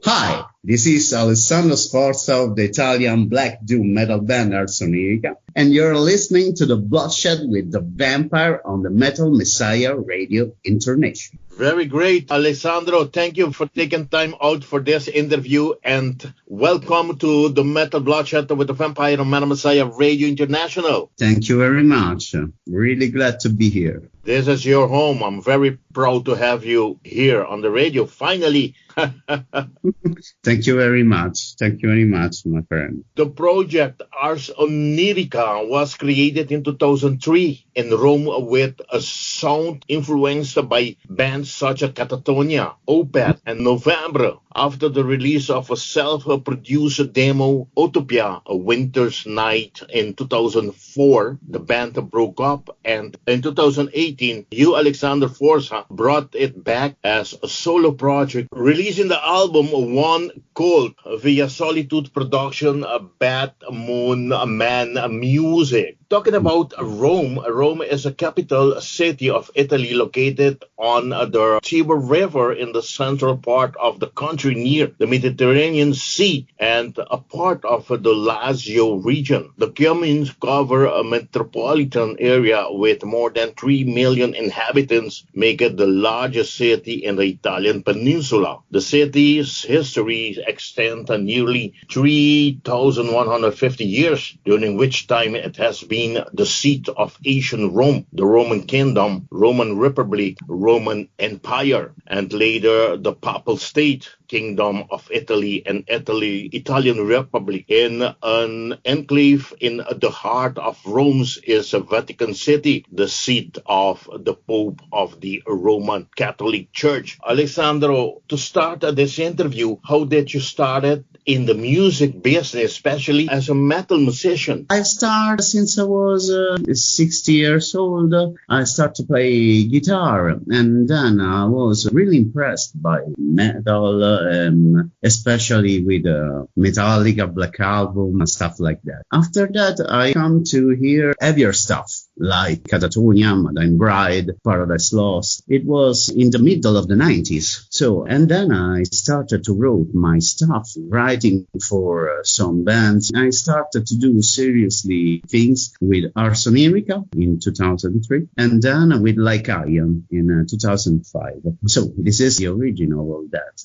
Hi, this is Alessandro Sforza of the Italian black doom metal band Ars Onirica, and you're listening to The Bloodshed with the Vampire on the Metal Messsiah Radio International. Very great, Alessandro. Thank you for taking time out for this interview, and welcome to the Metal Bloodshed with the Vampire on Metal Messsiah Radio International. Thank you very much. Really glad to be here. This is your home. I'm very proud to have you here on the radio, finally. Thank you very much. Thank you very much, my friend. The project Ars Onirica was created in 2003 in Rome with a sound influenced by bands such as Katatonia, Opeth and Novembre. After the release of a self-produced demo, Utopia, A Winter's Night, in 2004, the band broke up, and in 2018, you, Alessandro Sforza, brought it back as a solo project, releasing the album One Cold via Solitude production, badmoodmanmusic. Talking about Rome, Rome is a capital city of Italy located on the Tiber River in the central part of the country near the Mediterranean Sea and a part of the Lazio region. The communes cover a metropolitan area with more than 3 million inhabitants, making it the largest city in the Italian peninsula. The city's history extends nearly 3,150 years, during which time it has been the seat of ancient Rome, the Roman Kingdom, Roman Republic, Roman Empire, and later the Papal State, Kingdom of Italy, and Italian Republic. In an enclave in the heart of Rome is Vatican City, the seat of the Pope of the Roman Catholic Church. Alessandro, to start this interview, how did you start it in the music business, especially as a metal musician? I started since I was 60 years old. I started to play guitar, and then I was really impressed by metal, especially with Metallica, Black Album, and stuff like that. After that, I come to hear heavier stuff, like Katatonia, Madame Bride, Paradise Lost. It was in the middle of the 90s. And then I started to write my stuff, writing for some bands. I started to do seriously things with Ars Onirica in 2003, and then with Lycaon in 2005. So this is the original of that.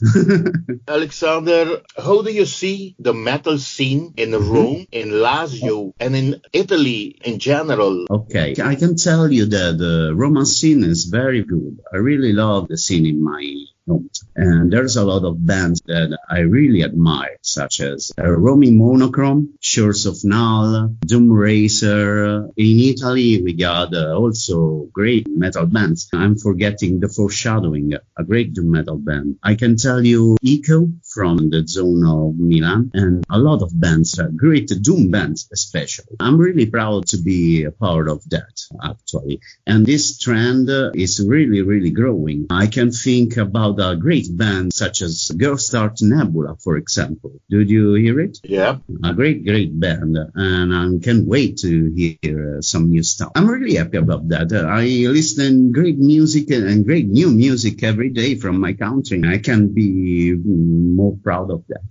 Alexander, how do you see the metal scene in Rome, in Lazio, and in Italy in general? Okay, I can tell you that the Roman scene is very good. I really love the scene in my home. And there's a lot of bands that I really admire, such as Roman Monochrome, Shores of Null, Doom Racer. In Italy, we got also great metal bands. I'm forgetting The Foreshadowing, a great doom metal band. I can tell you Echo from the zone of Milan, and a lot of bands, great doom bands especially. I'm really proud to be a part of that, actually. And this trend is really, really growing. I can think about a great band such as Ghost Art Nebula, for example. Did you hear it? Yeah. A great band, and I can't wait to hear some new stuff. I'm really happy about that. I listen great music and great new music every day from my country. I can be more proud of that.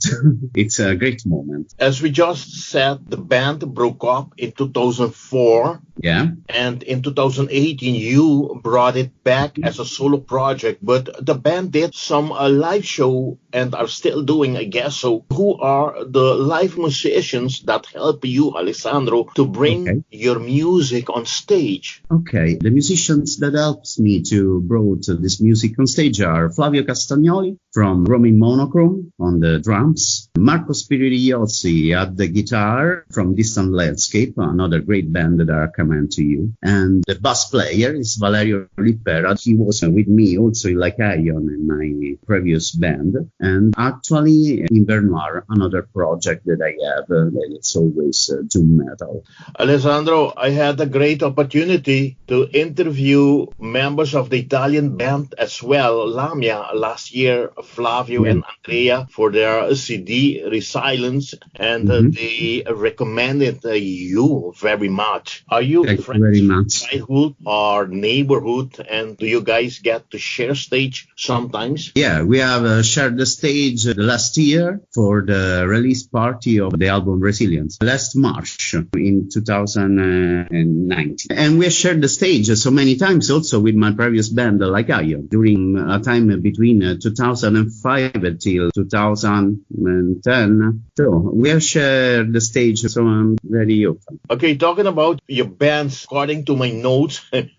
It's a great moment. As we just said, the band broke up in 2004. Yeah. And in 2018, you brought it back as a solo project, but the band did some live show and are still doing, I guess. So who are the live musicians that help you, Alessandro, to bring your music on stage? Okay, the musicians that helped me to bring this music on stage are Flavio Castagnoli from Roman Monochrome on the drums, Marco Spiridigliozzi at the guitar from Distant Landscape, another great band that are coming to you, and the bass player is Valerio Lippera. He was with me also in Lycaon in my previous band, and actually Invernoir, another project that I have, and it's always doom metal. Alessandro, I had a great opportunity to interview members of the Italian band as well, Lamia, last year Flavio and Andrea for their CD Resilience, and they recommended you very much. Are you Thank friends you very from much. childhood or neighborhood, and do you guys get to share stage sometimes? Yeah, we have shared the stage last year for the release party of the album Resilience, last March in 2019. And we shared the stage so many times also with my previous band, Like Iron, during a time between 2005 until 2010. So we have shared the stage, so I'm very open. Okay, talking about your bands, according to my notes, I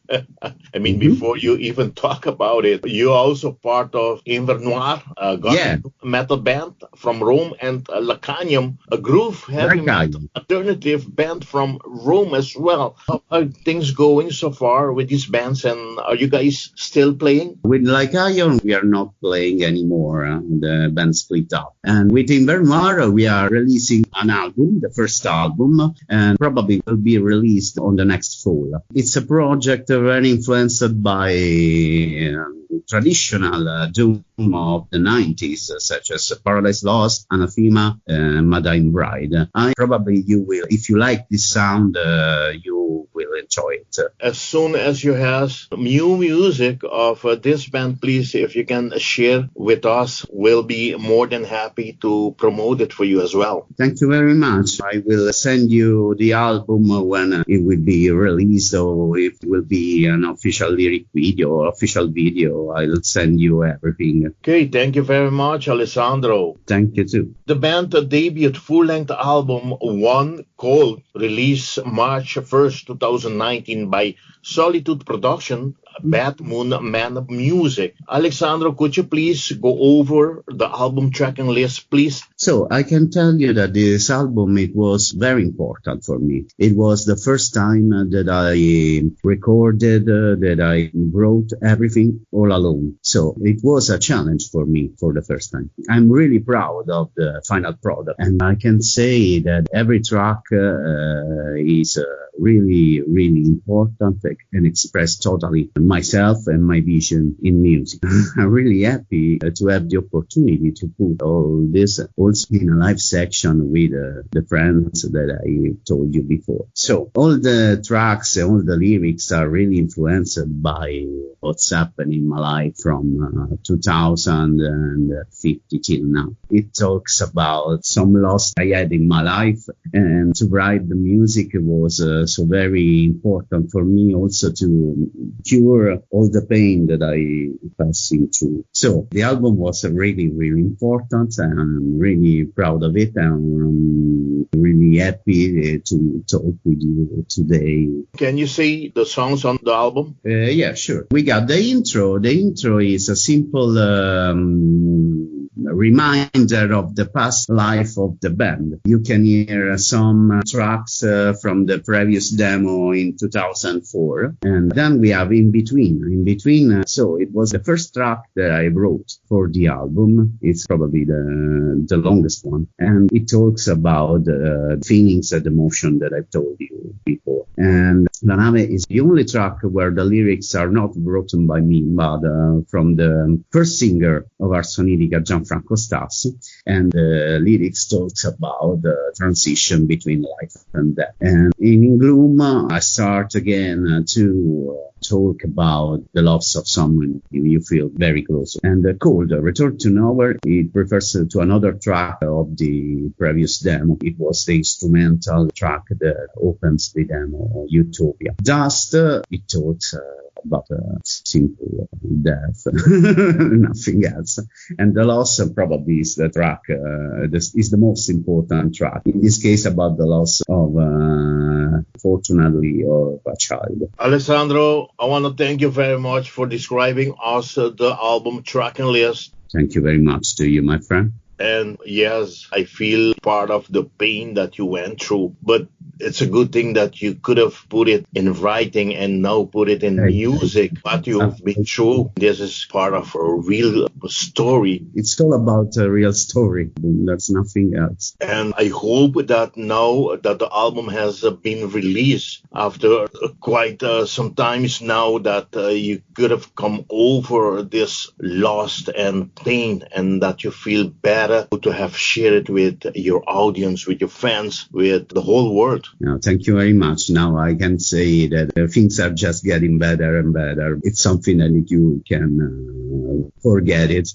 mean, before you even talk about it, you're also part of Invernoir, a gothic metal band from Rome, and Lacanium, a groove heavy metal alternative band from Rome as well. How are things going so far with these bands, and are you guys still playing? With Like Iron, we are not playing anymore. The band split up. And with Invernoir, we are releasing an album, the first album, and probably will be released on the next fall. It's a project very influenced by traditional doom of the 90s, such as Paradise Lost, Anathema, Madame Bride. Probably you will, if you like this sound, you will enjoy it. As soon as you have new music of this band, please, if you can share with us, we'll be more than happy to promote it for you as well. Thank you very much. I will send you the album when it will be released, or if it will be an official lyric video or official video, I'll send you everything. Okay, thank you very much, Alessandro. Thank you too. The band debuted full-length album One Cold, released March 1st, 2019 by Solitude Production, badmoodmanmusic. Alessandro, could you please go over the album tracking list, please? So I can tell you that this album, it was very important for me. It was the first time that I recorded, that I wrote everything all alone. So it was a challenge for me for the first time. I'm really proud of the final product. And I can say that every track is really, really important and express totally myself and my vision in music. I'm really happy to have the opportunity to put all this also in a live section with the friends that I told you before. So all the tracks, all the lyrics are really influenced by what's happened in my life from 2050 till now. It talks about some loss I had in my life, and to write the music was so very important for me also to cure all the pain that I passing through. So the album was really, really important, and I'm really proud of it. I'm really happy to talk with you today. Can you say the songs on the album? Yeah, sure. We got the intro. The intro is a simple reminder of the past life of the band. You can hear some tracks from the previous demo in 2004, and then we have In Between. So it was the first track that I wrote for the album. It's probably the longest one, and it talks about feelings and emotion that I've told you before. And La Nave is the only track where the lyrics are not written by me, but from the first singer of Ars Onirica, Gianfranco Stassi, and the lyrics talks about the transition between life and death. And in Gloom, I start again to talk about the loss of someone you feel very close. And the Cold, Return to Nowhere, it refers to another track of the previous demo. It was the instrumental track that opens the demo, Utopia. Dust, it talks about simple death, nothing else. And the loss probably is the track, is the most important track. In this case, about the loss of, fortunately, of a child. Alessandro, I want to thank you very much for describing us the album tracking list. Thank you very much to you, my friend. And yes, I feel part of the pain that you went through. But it's a good thing that you could have put it in writing and now put it in music. But you've been through. This is part of a real story. It's all about a real story. There's nothing else. And I hope that now that the album has been released after quite some times now, that you could have come over this loss and pain, and that you feel better to have shared it with your audience, with your fans, with the whole world. No, thank you very much. Now I can say that things are just getting better and better. It's something that you can forget it.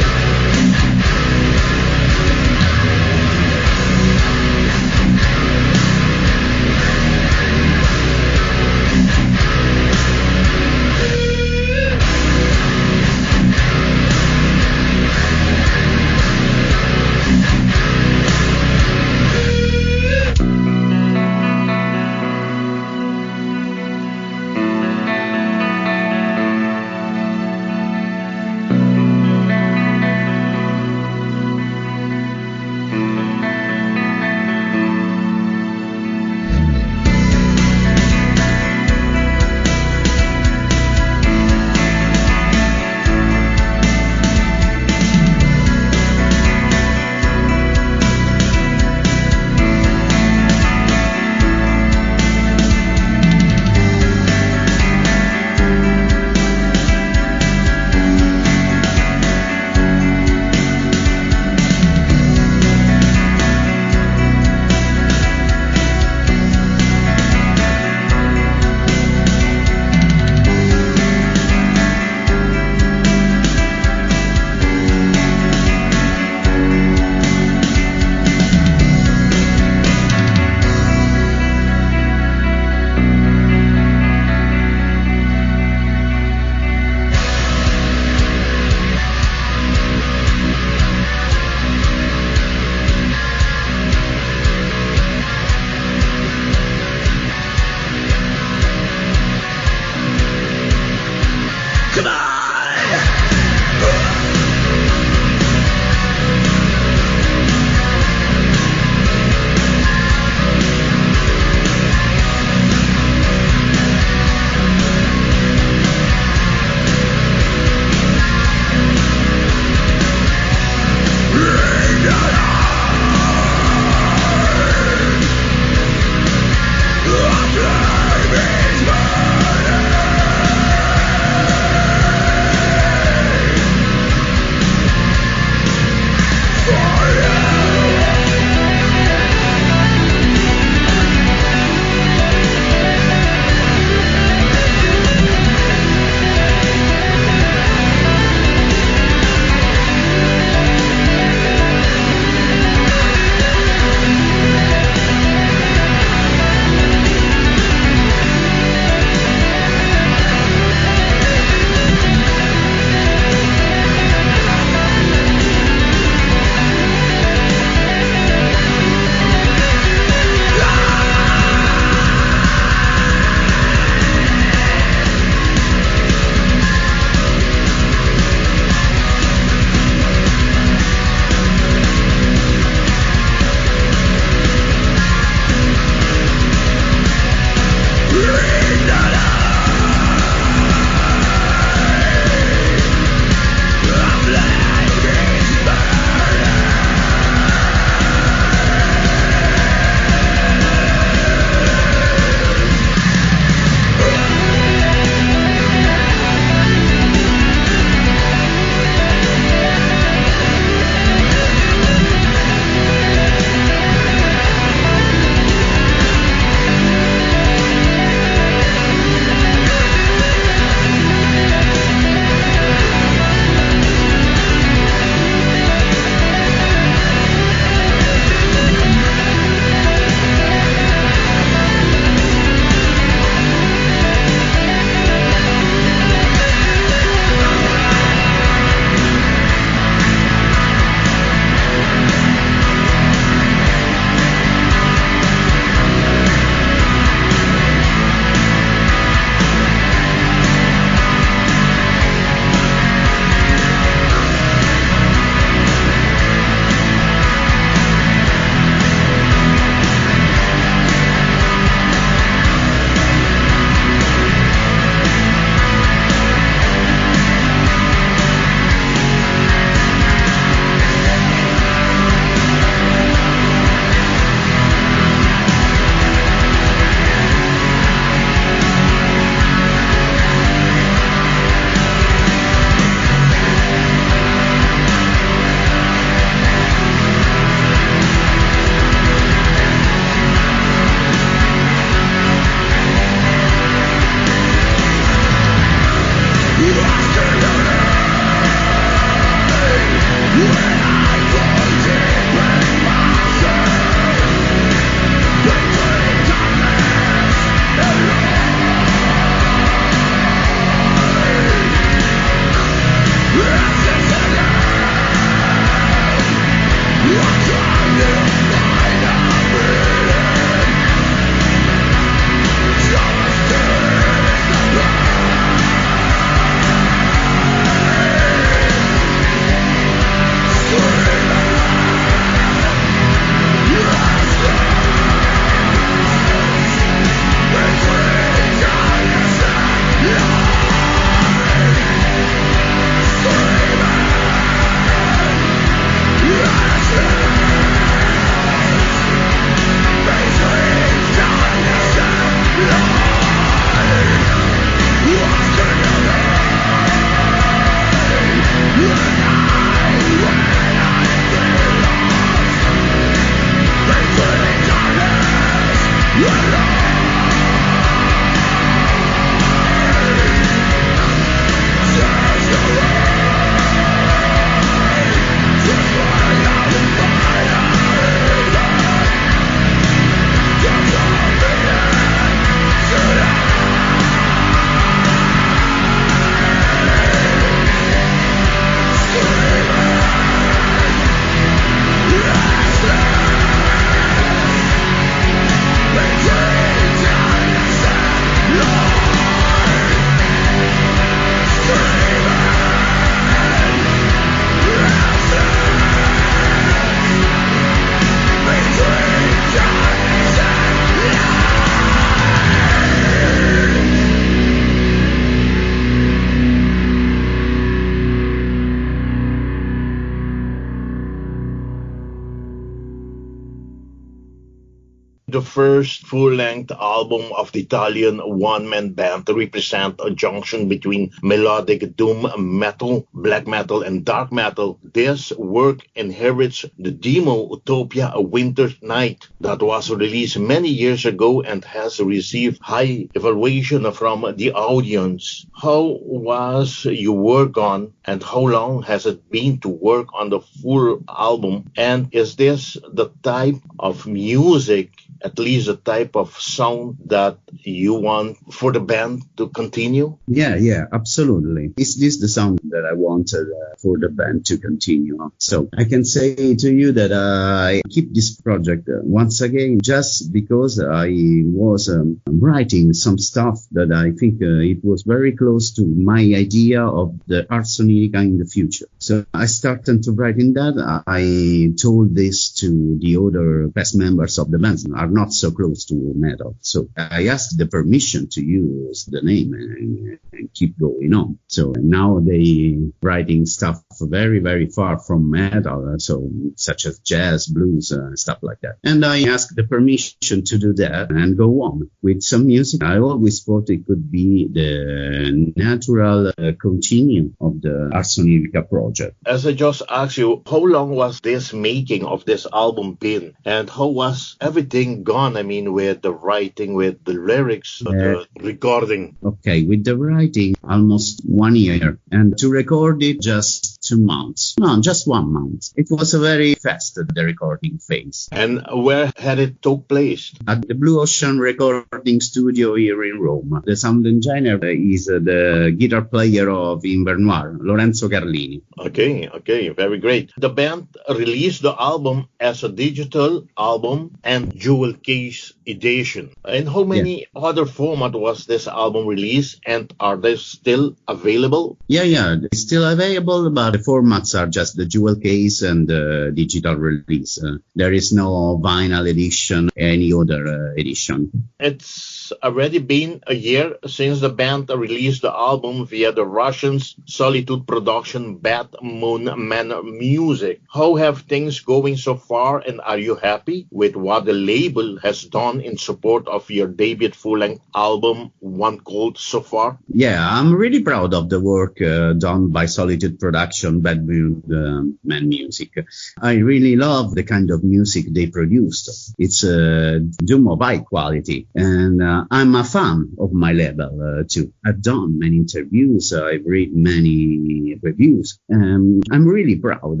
the first full-length album of the Italian one-man band to represent a junction between melodic doom metal, black metal, and dark metal. This work inherits the demo Utopia, A Winter's Night, that was released many years ago and has received high evaluation from the audience. How was your work on, and how long has it been to work on the full album? And is this the type of music, at least the type of sound that you want for the band to continue? Yeah, absolutely. Is this the sound that I wanted for the band to continue? So I can say to you that I keep this project once again just because I was writing some stuff that I think it was very close to my idea of the Ars Onirica in the future. So I started to write in that. I told this to the other past members of the band, are not so close to metal. So I asked the permission to use the name and keep going on. So now they writing stuff very, very far from metal, so such as jazz, blues, stuff like that. And I asked the permission to do that and go on with some music. I always thought it could be the natural continue of the Ars Onirica project. As I just asked you, how long was this making of this album been? And how was everything gone? I mean, with the writing, with the lyrics, the recording? Okay, with the writing, almost 1 year. And to record it, just 2 months. No, just 1 month. It was a very fast, the recording phase. And where had it took place? At the Blue Ocean Recording Studio here in Rome. The sound engineer is the guitar player of Invernoir, Lorenzo Carlini. Okay, very great. The band released the album as a digital album and jewel case edition. In how many other format was this album released, and are they still available? Yeah, it's still available, but the formats are just the jewel case and the digital release. There is no vinyl edition, any other edition. It's already been a year since the band released the album via the Russians' Solitude production badmoodmanmusic. How have things going so far, and are you happy with what the label has done in support of your debut full-length album, One Cold, so far? Yeah, I'm really proud of the work done by Solitude Production, badmoodmanmusic. I really love the kind of music they produced. It's doom of high quality, and I'm a fan of my label too. I've done many interviews, I've read many reviews, and I'm really proud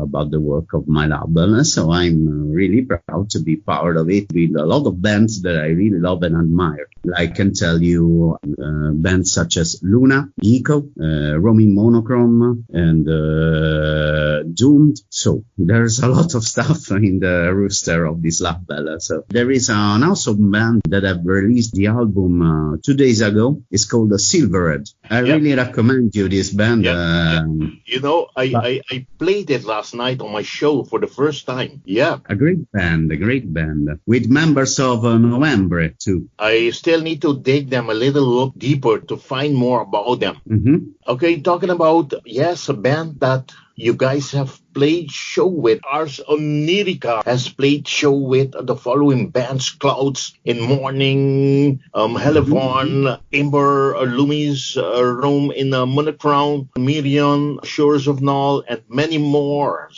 about the work of my label, so I'm really proud to be part of it with a lot of bands that I really love and admire. I can tell you bands such as Luna, Eco, Roaming Monochrome, and Doomed. So there's a lot of stuff in the roster of this label. So there is an awesome band that have released the album 2 days ago. It's called Silverhead. I really recommend you this band. You know, I played it last night on my show for the first time. Yeah. A great band, with members of Novembre too. I still need to dig them a little deeper to find more about them. Mm-hmm. Okay, talking about, a band that you guys have played show with. Ars Onirica has played show with the following bands: Clouds in Morning, Helleborn, Ember, Loomis, Rome in Monochrome, Miriam, Shores of Null, and many more.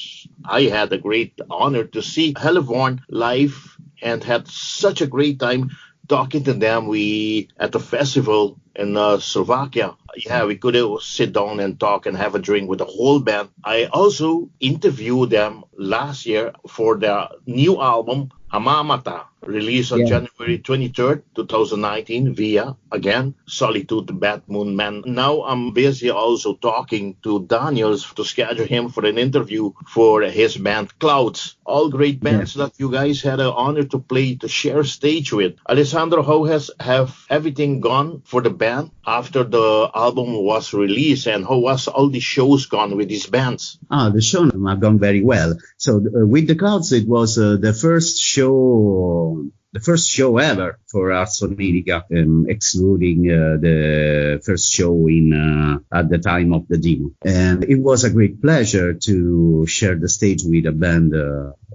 I had a great honor to see Helleborn live and had such a great time talking to them. We at the festival in Slovakia. Yeah, we could sit down and talk and have a drink with the whole band. I also interviewed them last year for their new album, Hamamata, released on January 23rd, 2019 via, again, Solitude badmoodman. Now I'm busy also talking to Daniels to schedule him for an interview for his band Clouds. All great bands that you guys had an honor to play, to share stage with. Alessandro, how have everything gone for the band after the album was released, and how was all the shows gone with these bands? The show have gone very well. So with the Clouds, it was the first show the first show ever for Ars Onirica, excluding the first show at the time of the demo. And it was a great pleasure to share the stage with a band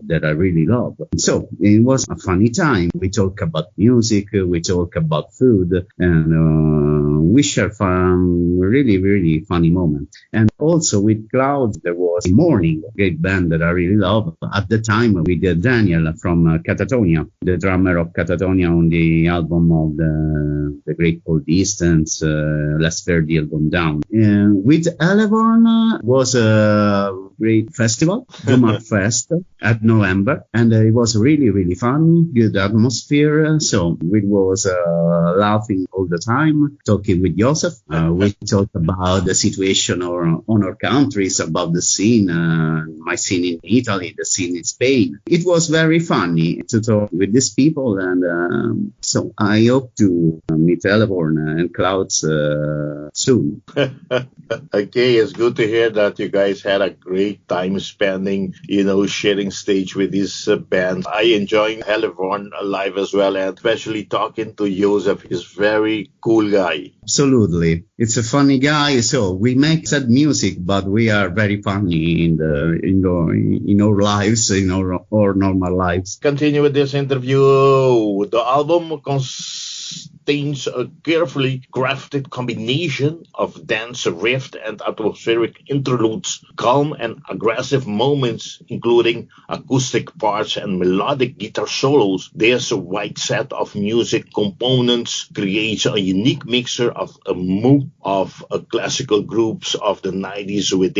that I really love. So it was a funny time. We talk about music, we talk about food, and we share really, really funny moments. And also with Cloud, there was Morning, a great band that I really love. At the time, with Daniel from Katatonia, the drummer of Katatonia on the album of the Grateful Distance, Last Fair Deal Gone Down. With Elevorn was a great festival, Doom Fest at November, and it was really, really fun, good atmosphere. So we was laughing all the time, talking with Joseph. We talked about the situation on our countries, about the scene, my scene in Italy, the scene in Spain. It was very funny to talk with these people, and so I hope to meet Elevorn and Clouds soon. Okay, it's good to hear that you guys had a great time spending, sharing stage with these bands. I enjoy Elevorn live as well, and especially talking to Joseph. He's very cool guy. Absolutely. It's a funny guy. So we make sad music, but we are very funny in our lives, in our normal lives. Continue with this interview. The album contains a carefully crafted combination of dance, riff, and atmospheric interludes, calm and aggressive moments, including acoustic parts and melodic guitar solos. This wide set of music components creates a unique mixture of a mood of classical groups of the 90s with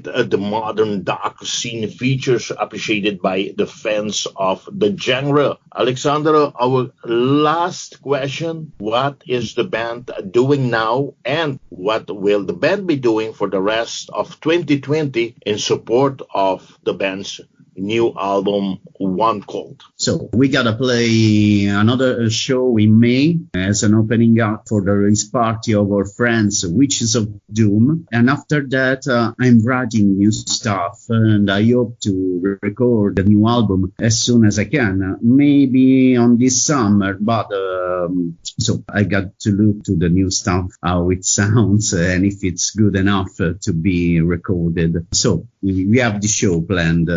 the modern dark scene features appreciated by the fans of the genre. Alessandro, our last question: what is the band doing now, and what will the band be doing for the rest of 2020 in support of the band's new album, One Cold? So we gotta play another show in May as an opening act for the release party of our friends Witches of Doom, and after that I'm writing new stuff, and I hope to record the new album as soon as I can, maybe on this summer, but so I got to look to the new stuff, how it sounds, and if it's good enough to be recorded. So we have the show planned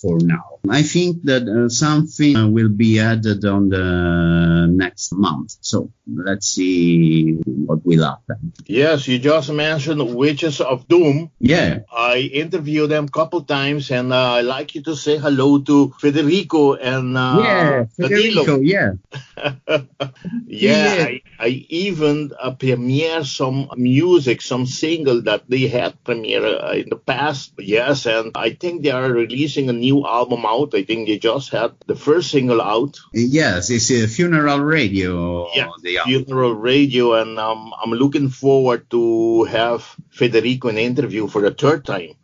for now. I think that something will be added on the next month. So let's see what will happen. Yes, you just mentioned Witches of Doom. Yeah. I interviewed them a couple times, and I'd like you to say hello to Federico and Federico, Danilo. yeah. Yeah, I even premiere some music, some single that they had premiere in the past. Yes, and I think they are releasing a new album out. I think they just had the first single out. Yes, it's a Funeral Radio. Yeah, Funeral Radio, and I'm looking forward to have Federico in interview for the third time.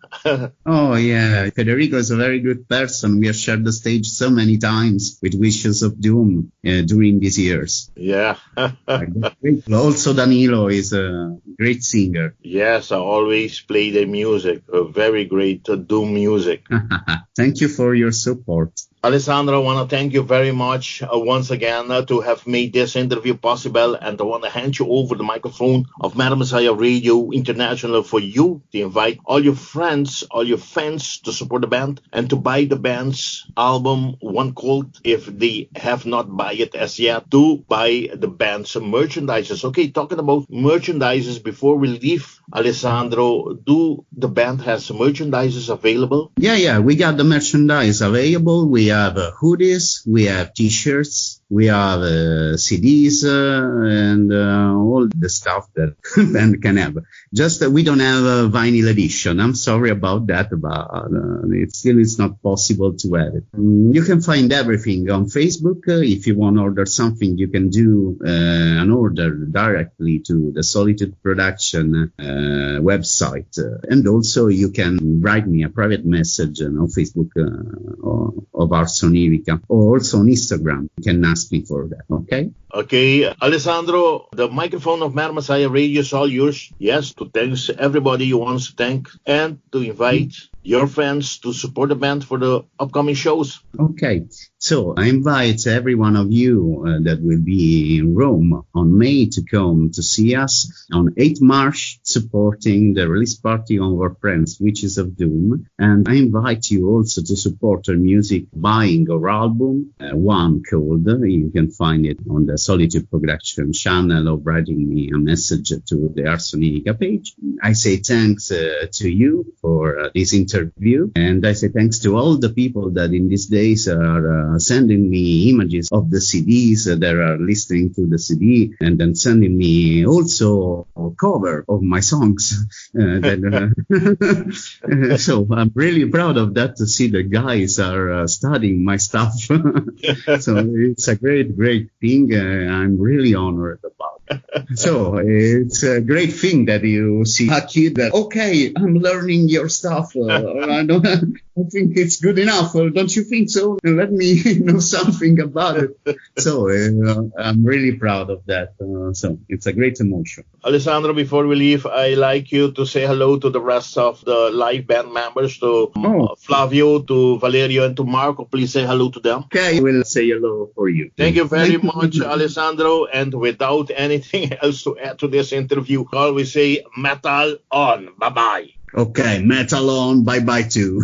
Oh, yeah. Federico is a very good person. We have shared the stage so many times with Wishes of Doom during these years. Yeah. Also, Danilo is a great singer. Yes, I always play their music. Very great Doom music. Thank you for your support. Alessandro, I want to thank you very much once again to have made this interview possible, and I want to hand you over the microphone of Madam Messsiah Radio International for you to invite all your friends, all your fans to support the band and to buy the band's album One Cold if they have not buy it as yet, to buy the band's merchandises. Okay, talking about merchandises before we leave, Alessandro, do the band has merchandises available? Yeah, we got the merchandise available. We have hoodies, we have t-shirts, we have CDs, and all the stuff that band can have. Just we don't have a vinyl edition. I'm sorry about that, but it's not possible to have it. You can find everything on Facebook. If you want to order something, you can do an order directly to the Solitude Production website. And also you can write me a private message on Facebook of Ars Onirica, or also on Instagram. You can ask me for that, okay? Okay, Alessandro, the microphone of Messsiah Radio is all yours. Yes, to thank everybody you want to thank and to invite your fans to support the band for the upcoming shows. Okay, so I invite every one of you that will be in Rome on May to come to see us on 8th March, supporting the release party of our friends, Witches of Doom. And I invite you also to support our music buying our album, one called, you can find it on the Solitude Production channel or writing me a message to the Ars Onirica page. I say thanks to you for this interview, and I say thanks to all the people that in these days are sending me images of the CDs that are listening to the CD, and then sending me also a cover of my songs. So I'm really proud of that, to see the guys are studying my stuff. So it's a great thing. I'm really honored about it. So it's a great thing that you see a kid that, okay, I'm learning your stuff. I think it's good enough. Don't you think so? Let me know something about it. So I'm really proud of that. So it's a great emotion. Alessandro, before we leave, I like you to say hello to the rest of the live band members, to Flavio, to Valerio, and to Marco. Please say hello to them. Okay, I will say hello for you. Thank you very much, Alessandro. And without anything else to add to this interview, I always say metal on. Bye-bye. Okay, metal on. Bye-bye too.